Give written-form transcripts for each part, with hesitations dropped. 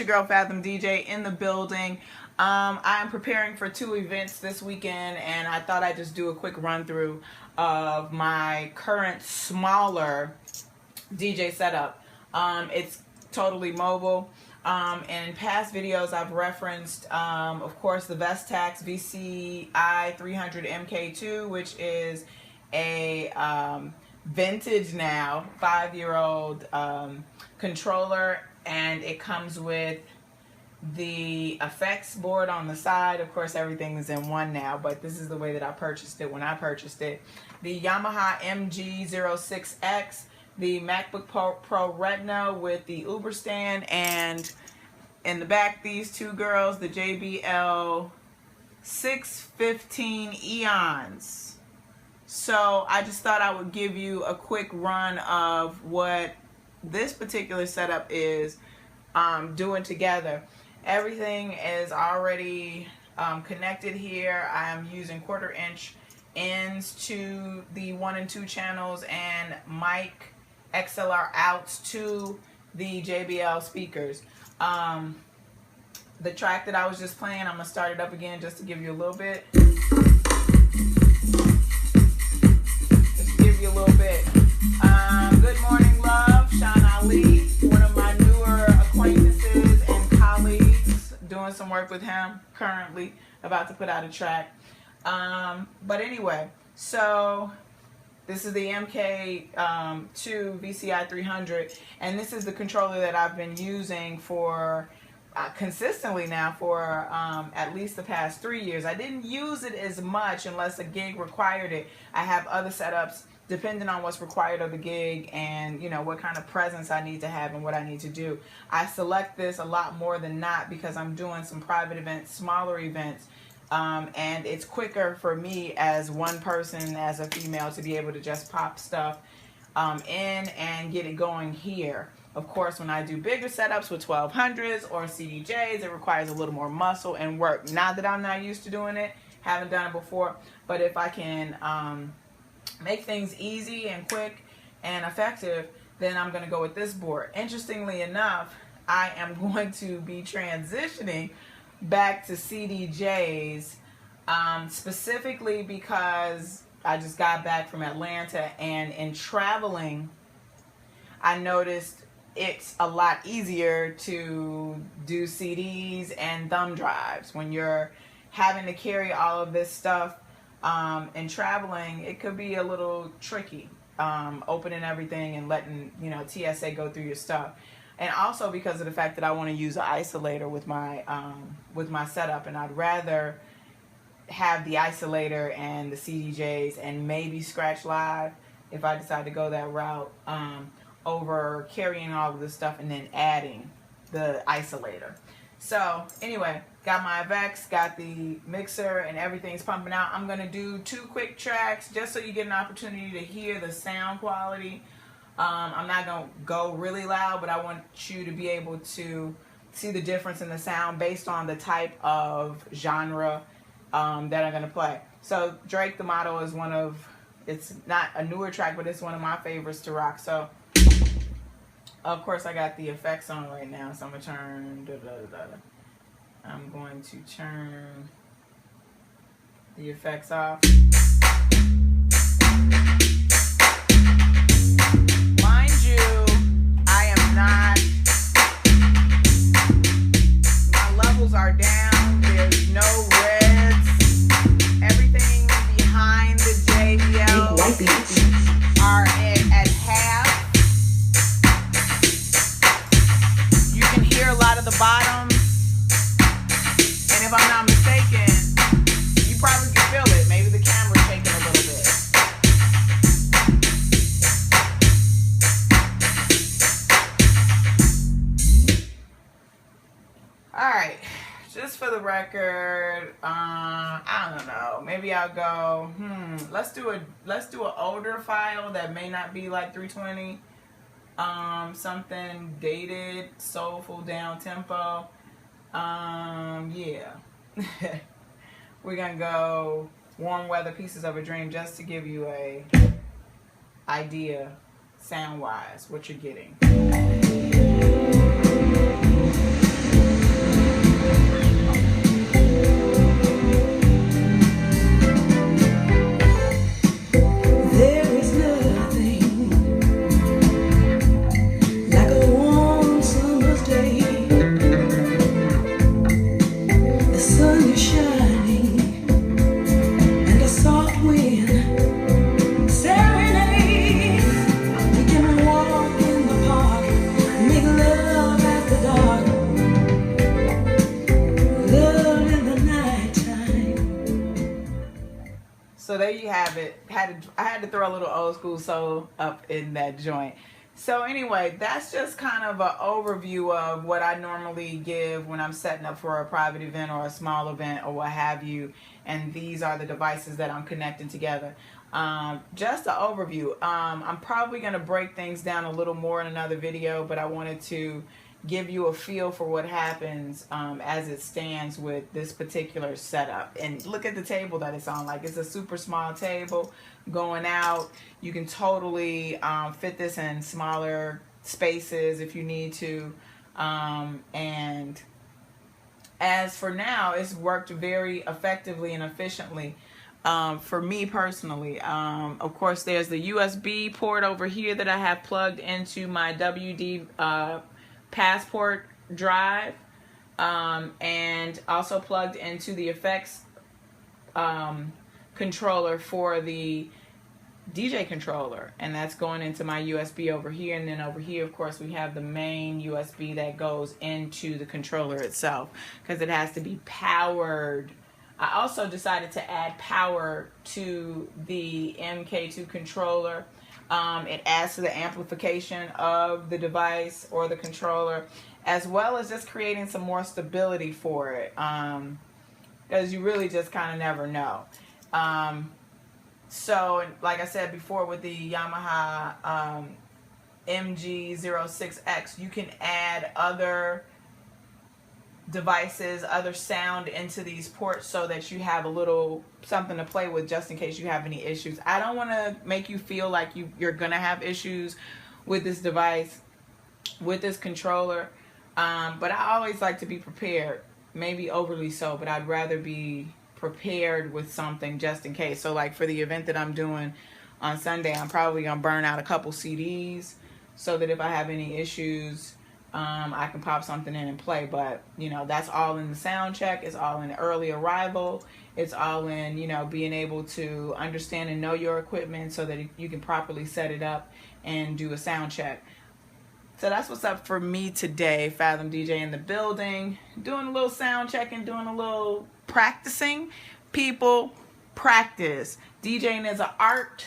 your girl Fathom DJ in the building. I am preparing for 2 events this weekend, and I thought I'd just do a quick run through of my current smaller DJ setup. It's totally mobile. In past videos I've referenced of course the Vestax VCI 300 MK2, which is a vintage now 5-year-old controller, and it comes with the effects board on the side. Of course everything is in one now, but this is the way that I purchased it when I purchased it. The Yamaha mg06x, the MacBook Pro Retina with the Uber stand, and in the back these 2 girls, the JBL 615's. So I just thought I would give you a quick run of what this particular setup is doing together. Everything is already connected here. I am using 1/4 inch ends to the 1 and 2 channels and mic XLR outs to the JBL speakers. The track that I was just playing, I'm gonna start it up again just to give you a little bit. A little bit. Good morning, love. Sean Ali, one of my newer acquaintances and colleagues, doing some work with him currently, about to put out a track. But anyway, so this is the MK2 VCI 300, and this is the controller that I've been using for consistently now for at least the past 3 years. I didn't use it as much unless a gig required it. I have other setups depending on what's required of the gig and, you know, what kind of presence I need to have and what I need to do. I select this a lot more than not because I'm doing some private events, smaller events, and it's quicker for me as one person, as a female, to be able to just pop stuff in and get it going here. Of course, when I do bigger setups with 1200s or CDJs, it requires a little more muscle and work. Not that I'm not used to doing it, haven't done it before, but if I can make things easy and quick and effective, then I'm going to go with this board. Interestingly enough, I am going to be transitioning back to CDJs, specifically because I just got back from Atlanta, and in traveling I noticed it's a lot easier to do CDs and thumb drives when you're having to carry all of this stuff. And traveling, it could be a little tricky, opening everything and letting, you know, TSA go through your stuff. And also because of the fact that I want to use an isolator with my setup, and I'd rather have the isolator and the CDJs and maybe Scratch Live if I decide to go that route, over carrying all of this stuff and then adding the isolator. So anyway, got my effects, got the mixer, and everything's pumping out. I'm going to do 2 quick tracks just so you get an opportunity to hear the sound quality. I'm not going to go really loud, but I want you to be able to see the difference in the sound based on the type of genre that I'm going to play. So Drake the Motto is one of, it's not a newer track, but it's one of my favorites to rock. So of course I got the effects on right now, so I'm going to turn, I'm going to turn the effects off. Mind you, I am not, my levels are down, there's no reds, everything behind the JBL are at half. You can hear a lot of the bottom. If I'm not mistaken, you probably can feel it. Maybe the camera's shaking a little bit. Alright, just for the record, I don't know. Maybe I'll go, let's do an older file that may not be like 320. Something dated, soulful, down tempo. Yeah. We're gonna go Warm Weather, Pieces of a Dream, just to give you a idea sound wise what you're getting. So there you have it. I had to throw a little old school soul up in that joint. So anyway, that's just kind of an overview of what I normally give when I'm setting up for a private event or a small event or what have you. And these are the devices that I'm connecting together. Just an overview. I'm probably going to break things down a little more in another video, but I wanted to give you a feel for what happens as it stands with this particular setup. And look at the table that it's on. Like, it's a super small table going out. You can totally fit this in smaller spaces if you need to. And as for now, it's worked very effectively and efficiently. For me personally, of course, there's the USB port over here that I have plugged into my WD passport drive, and also plugged into the effects controller for the DJ controller, and that's going into my USB over here. And then over here, of course, we have the main USB that goes into the controller itself, because it has to be powered. I also decided to add power to the MK2 controller. It adds to the amplification of the device or the controller, as well as just creating some more stability for it, because you really just kind of never know. So like I said before, with the Yamaha mg06x, you can add other devices, other sound into these ports, so that you have a little something to play with just in case you have any issues. I don't want to make you feel like you're gonna have issues with this device, with this controller, but I always like to be prepared. Maybe overly so, but I'd rather be prepared with something just in case. So like for the event that I'm doing on Sunday, I'm probably gonna burn out a couple CDs so that if I have any issues, I can pop something in and play. But you know, that's all in the sound check. It's all in early arrival. It's all in, you know, being able to understand and know your equipment so that you can properly set it up and do a sound check. So that's what's up for me today. Fathom DJ in the building, doing a little sound checking, doing a little practicing. People, practice. DJing is an art.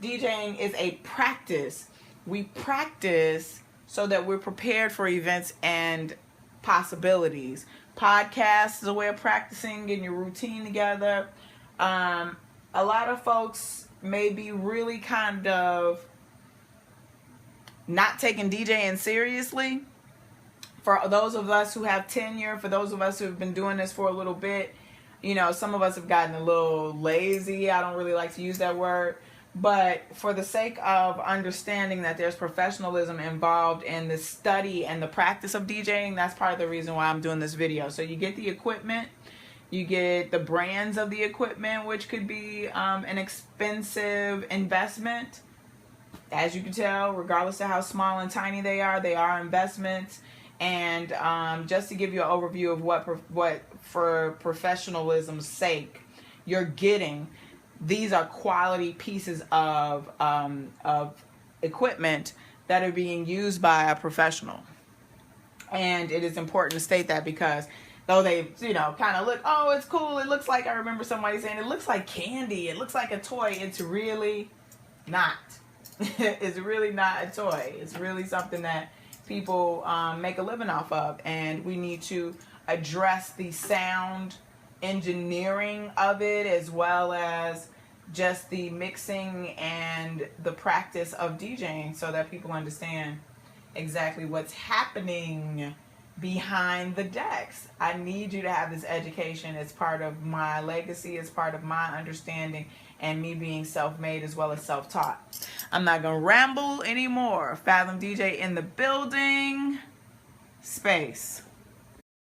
DJing is a practice. We practice so that we're prepared for events and possibilities. Podcasts is a way of practicing, getting your routine together. A lot of folks may be really kind of not taking DJing seriously. For those of us who have tenure, for those of us who have been doing this for a little bit, you know, some of us have gotten a little lazy. I don't really like to use that word. But for the sake of understanding that there's professionalism involved in the study and the practice of DJing, that's part of the reason why I'm doing this video. So you get the equipment, you get the brands of the equipment, which could be an expensive investment. As you can tell, regardless of how small and tiny they are investments. And just to give you an overview of what for professionalism's sake you're getting, these are quality pieces of equipment that are being used by a professional. And it is important to state that, because though they, you know, kind of look, oh, it's cool, it looks like, I remember somebody saying, it looks like candy, it looks like a toy. It's really not. It's really not a toy. It's really something that people make a living off of. And we need to address the sound engineering of it, as well as just the mixing and the practice of DJing, so that people understand exactly what's happening behind the decks. I need you to have this education. It's part of my legacy. It's part of my understanding and me being self-made as well as self-taught. I'm not gonna ramble anymore. Fathom DJ in the building. Space.